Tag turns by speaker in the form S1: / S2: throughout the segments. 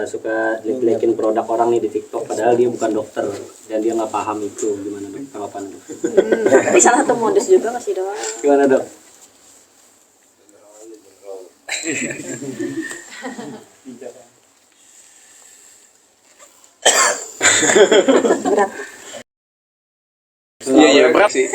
S1: suka jelek-jelekin produk orang nih di TikTok, padahal dia bukan dokter dan dia nggak paham itu. Gimana dok? Tanggapan dok?
S2: Tapi salah satu modus juga masih doang.
S1: Gimana dok?
S2: Berat.
S3: Iya berat sih.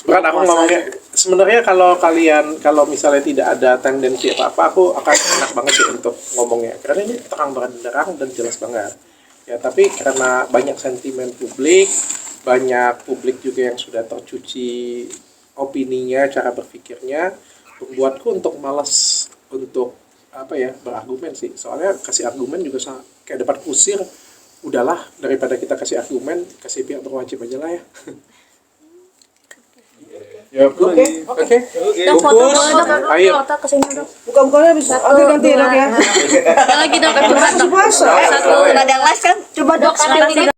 S3: Berat aku ngomongnya. Sebenarnya kalau misalnya tidak ada tendensi apa-apa, aku akan enak banget sih untuk ngomongnya. Karena ini terang benderang dan jelas banget. Ya, tapi karena banyak sentimen publik, banyak publik juga yang sudah tercuci opininya, cara berpikirnya, membuatku untuk malas untuk berargumen sih. Soalnya kasih argumen juga kayak dapat kusir. Udahlah, daripada kita kasih argumen, kasih pihak berwajib aja lah ya. Ya, oke.
S2: Dok, foto boleh dok.
S3: Ayo.
S2: Foto kesini dok.
S4: Buka-bukanya bisa. Oke, ganti dok ya.
S2: Lagi dok, berat dok. Satu, ada yang live kan? Coba dok, ambil ini dok.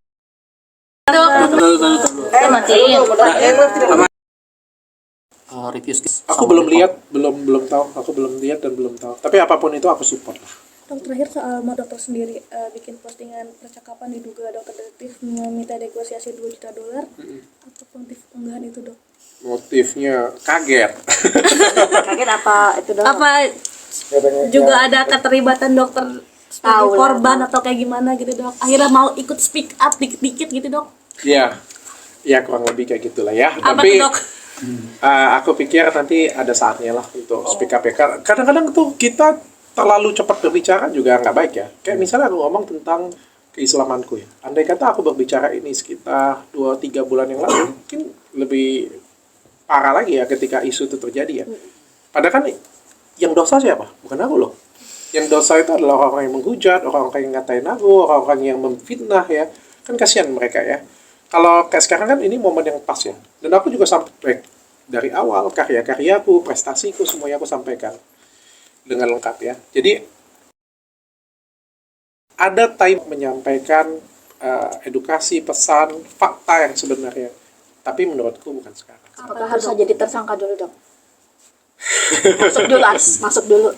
S2: Matiin.
S1: Review.
S3: Aku belum lihat, belum tahu. Aku belum lihat dan belum tahu. Tapi apapun itu aku support lah.
S5: Dok, terakhir soal mau dokter sendiri bikin postingan percakapan diduga dokter detektif meminta negosiasi $2 juta. Apa motif unggahan itu dok?
S3: Motifnya kaget.
S2: Kaget apa itu dok?
S5: Apa juga ada keterlibatan dokter sebagai korban atau kayak gimana gitu dok? Akhirnya mau ikut speak up dikit-dikit gitu dok?
S3: Ya kurang lebih kayak gitulah ya.
S5: Apa
S3: Tapi
S5: tuh, dok?
S3: Aku pikir nanti ada saatnya lah untuk speak up ya. Kadang-kadang tuh kita terlalu cepat berbicara juga nggak baik ya. Kayak misalnya aku ngomong tentang keislamanku ya. Andai kata aku berbicara ini sekitar 2-3 bulan yang lalu, mungkin lebih parah lagi ya ketika isu itu terjadi ya. Padahal kan yang dosa siapa? Bukan aku loh. Yang dosa itu adalah orang-orang yang menghujat, orang-orang yang ngatain aku, orang-orang yang memfitnah ya. Kan kasihan mereka ya. Kalau kayak sekarang kan ini momen yang pas ya. Dan aku juga sampai dari awal karya-karyaku, prestasiku semuanya aku sampaikan dengan lengkap ya. Jadi ada time menyampaikan edukasi, pesan, fakta yang sebenarnya. Tapi menurutku bukan sekarang.
S2: Apakah harus jadi tersangka dulu dok? Masuk dulu.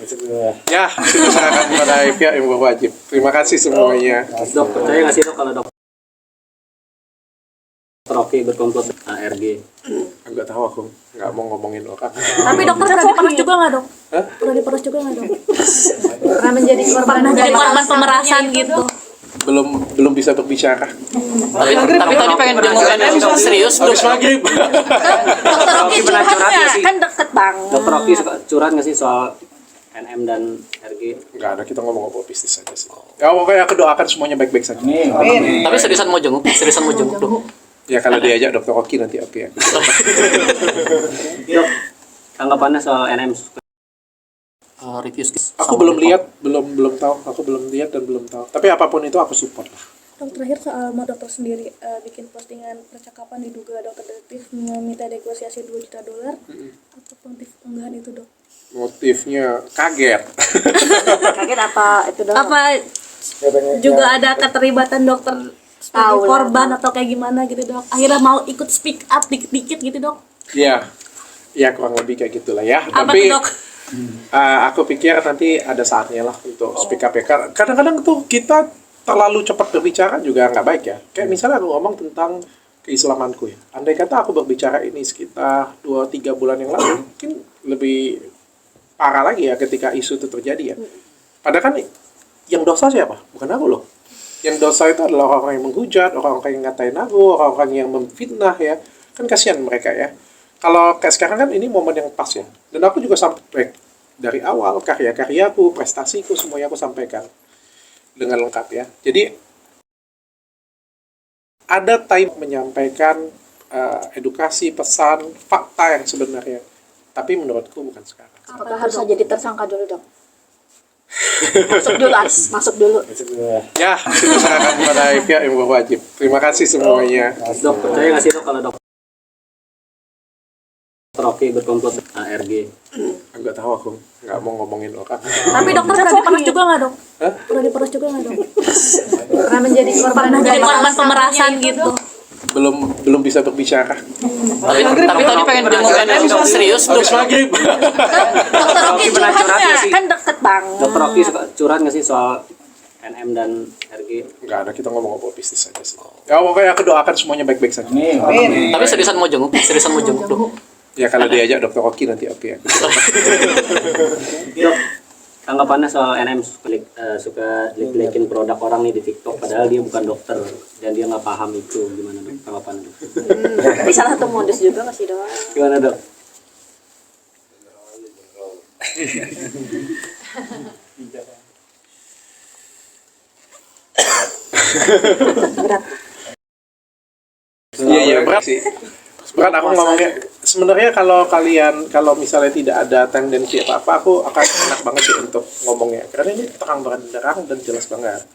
S3: Ya, itu serahkan kepada pihak yang berwajib. Terima kasih semuanya.
S1: Dok, percaya nggak sih dok kalau dokter Oki berkomplot ARG?
S3: Enggak tahu aku, nggak mau ngomongin orang.
S5: Tapi dokter pernah diperas juga nggak dok?
S3: Hah?
S5: Pernah diperas juga nggak dok?
S2: Pernah menjadi korban
S5: pemerasan gitu.
S3: Belum bisa berbicara.
S6: Tapi tadi pengen dengar serius
S3: Habis maghrib.
S2: Dokter Oki curhatnya kan deket banget.
S1: Dokter Oki suka curhat nggak sih soal NM dan RG?
S3: Enggak ada, kita ngomong bisnis aja sih. Ya pokoknya aku doakan semuanya baik-baik saja.
S6: Tapi seriusan mau jenguk dong.
S3: Ya kalau diajak Dokter Oki nanti oke ya.
S1: Dok, tanggapannya soal NM?
S6: Review.
S3: Aku belum lihat, belum tahu. Aku belum lihat dan belum tahu. Tapi apapun itu aku support lah.
S5: Dok, terakhir soal mau dokter sendiri bikin postingan percakapan diduga dokter detektif meminta negosiasi $2 juta. Apa motif unggahan itu dok?
S3: Motifnya kaget.
S2: Kaget apa itu dok?
S5: Apa juga ada keterlibatan dokter sebagai korban atau kayak gimana gitu dok? Akhirnya mau ikut speak up dikit-dikit gitu dok?
S3: Ya kurang lebih kayak gitulah ya.
S5: Apa
S3: Tapi
S5: tuh, dok?
S3: aku pikir nanti ada saatnya lah untuk speak up ya. Kadang-kadang tuh kita terlalu cepat berbicara juga nggak baik ya. Kayak misalnya aku ngomong tentang keislamanku ya. Andai kata aku berbicara ini sekitar 2-3 bulan yang lalu, mungkin lebih parah lagi ya ketika isu itu terjadi ya. Padahal kan yang dosa siapa? Bukan aku loh. Yang dosa itu adalah orang-orang yang menghujat, orang-orang yang ngatain aku, orang-orang yang memfitnah ya. Kan kasihan mereka ya. Kalau kayak sekarang kan ini momen yang pas ya. Dan aku juga sampai dari awal karya-karyaku, prestasiku semuanya aku sampaikan dengan lengkap ya. Jadi ada time menyampaikan edukasi, pesan, fakta yang sebenarnya. Tapi menurutku bukan sekarang.
S2: Apakah harus jadi tersangka dulu dok? Masuk dulu.
S3: Ya, itu serahkan kepada pihak yang berwajib. Terima kasih semuanya.
S1: Dok, percaya nggak sih dok kalau dokter Oki berkomplot ARG?
S3: Enggak tahu aku, nggak mau ngomongin orang.
S5: Tapi dokter pernah diperas juga nggak dok?
S3: Hah?
S5: Pernah diperas juga nggak dok?
S2: Pernah menjadi korban
S5: pemerasan gitu.
S3: Belum bisa berbicara.
S6: Tapi tadi pengen dengar serius
S3: Habis maghrib.
S2: Dokter Oki curhatnya kan deket banget.
S1: Dokter Oki suka curhat nggak sih soal NM dan RG.
S3: Nggak ada, kita ngomong bisnis aja sih. Ya pokoknya aku doakan semuanya baik-baik saja.
S6: Tapi seriusan mau jenguk dok.
S3: Ya kalau diajak dokter Oki nanti oke ya.
S1: Dok, tanggapannya soal NM suka jelek-jelekin produk orang nih di TikTok padahal dia bukan dokter dan dia nggak paham itu, gimana dok tanggapannya?
S2: Tapi salah satu modus juga nggak sih dok?
S1: Gimana dok?
S3: Iya berat sih. Berat aku ngomongnya. Sebenarnya kalau misalnya tidak ada tendensi apa-apa, aku akan enak banget sih untuk ngomongnya. Karena ini terang benderang dan jelas banget.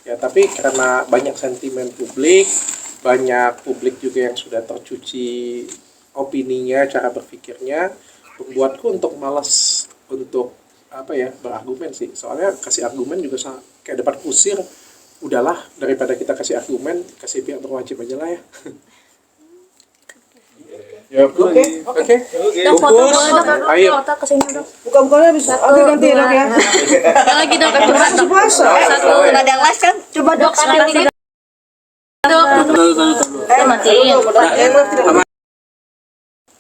S3: Ya tapi karena banyak sentimen publik, banyak publik juga yang sudah tercuci opininya, cara berpikirnya, membuatku untuk malas untuk berargumen sih. Soalnya kasih argumen juga kayak dapat kusir. Udahlah, daripada kita kasih argumen, kasih pihak berwajib aja lah ya. Ya, oke.
S5: Dok, foto boleh dok.
S3: Ayo.
S5: Foto kesini dok.
S4: Buka-bukanya bisa. Oke, ganti dok ya.
S5: Lagi dok, curhat dok.
S4: Puasa.
S2: Satu nada las kan? Coba dok sekali.
S5: Dok, matiin.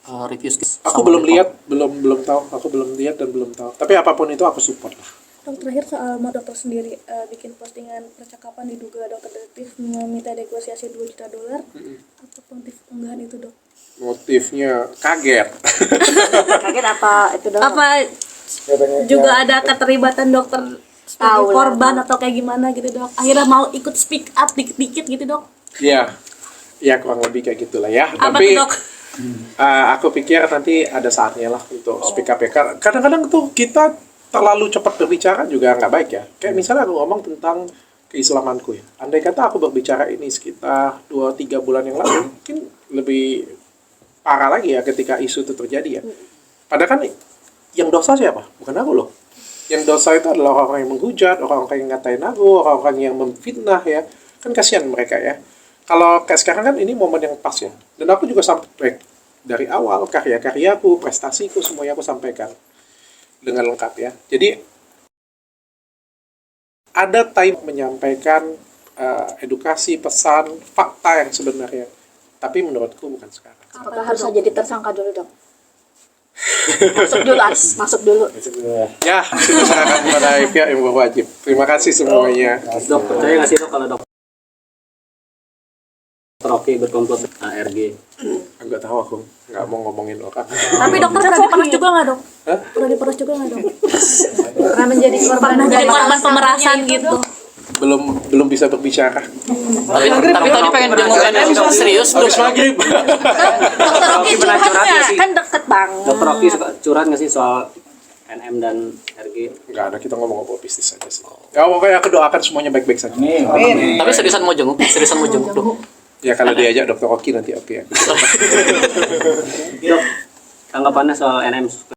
S6: Review
S3: Aku belum lihat, belum tahu. Aku belum lihat dan belum tahu. Tapi apapun itu aku support lah.
S5: Dok, terakhir soal dokter sendiri bikin postingan percakapan diduga dokter detektif meminta negosiasi $2 juta. Apa motif unggahan itu dok?
S3: Motifnya kaget.
S2: Kaget apa itu dok?
S5: Apa juga ada keterlibatan dokter sebagai
S2: Tahu.
S5: korban atau kayak gimana gitu dok? Akhirnya mau ikut speak up dikit-dikit gitu dok?
S3: Iya. Ya kurang lebih kayak gitulah ya.
S5: Apa
S3: Tapi
S5: tuh dok?
S3: aku pikir nanti ada saatnya lah untuk speak up ya. Kadang-kadang tuh kita terlalu cepat berbicara juga nggak baik ya. Kayak misalnya aku ngomong tentang keislamanku ya. Andai kata aku berbicara ini sekitar 2-3 bulan yang lalu, mungkin lebih parah lagi ya ketika isu itu terjadi ya. Padahal kan yang dosa siapa? Bukan aku loh. Yang dosa itu adalah orang-orang yang menghujat, orang-orang yang ngatain aku, orang-orang yang memfitnah ya. Kan kasihan mereka ya. Kalau kayak sekarang kan ini momen yang pas ya. Dan aku juga sampai dari awal karya-karyaku, prestasiku semuanya aku sampaikan dengan lengkap ya. Jadi ada time menyampaikan edukasi, pesan, fakta yang sebenarnya. Tapi menurutku bukan sekarang.
S2: Apakah harus jadi tersangka dulu dok? Masuk dulu.
S3: Ya, itu serahkan kepada pihak yang berwajib. Terima kasih semuanya.
S1: Dok, percaya nggak sih dok kalau dokter Oki berkomplot RG?
S3: Enggak tahu aku, nggak mau ngomongin orang.
S5: Tapi dokter pernah diperas juga nggak dok?
S3: Hah?
S5: Pernah diperas juga nggak dok?
S2: Pernah menjadi korban
S5: Pemerasan gitu.
S3: Belum bisa berbicara.
S6: Tapi tadi pengen jenguk NM serius dok.
S3: Habis maghrib.
S2: Dokter Oki
S1: pernah curhat nggak sih?
S2: kan deket banget.
S1: Dokter Oki suka curhat nggak sih soal NM dan RG?
S3: Nggak ada, kita ngomong bisnis aja sih. Ya pokoknya aku doakan semuanya baik-baik saja.
S6: Tapi seriusan mau jenguk dok.
S3: Ya kalau diajak dokter Oki nanti oke ya.
S1: Dok, tanggapannya soal NM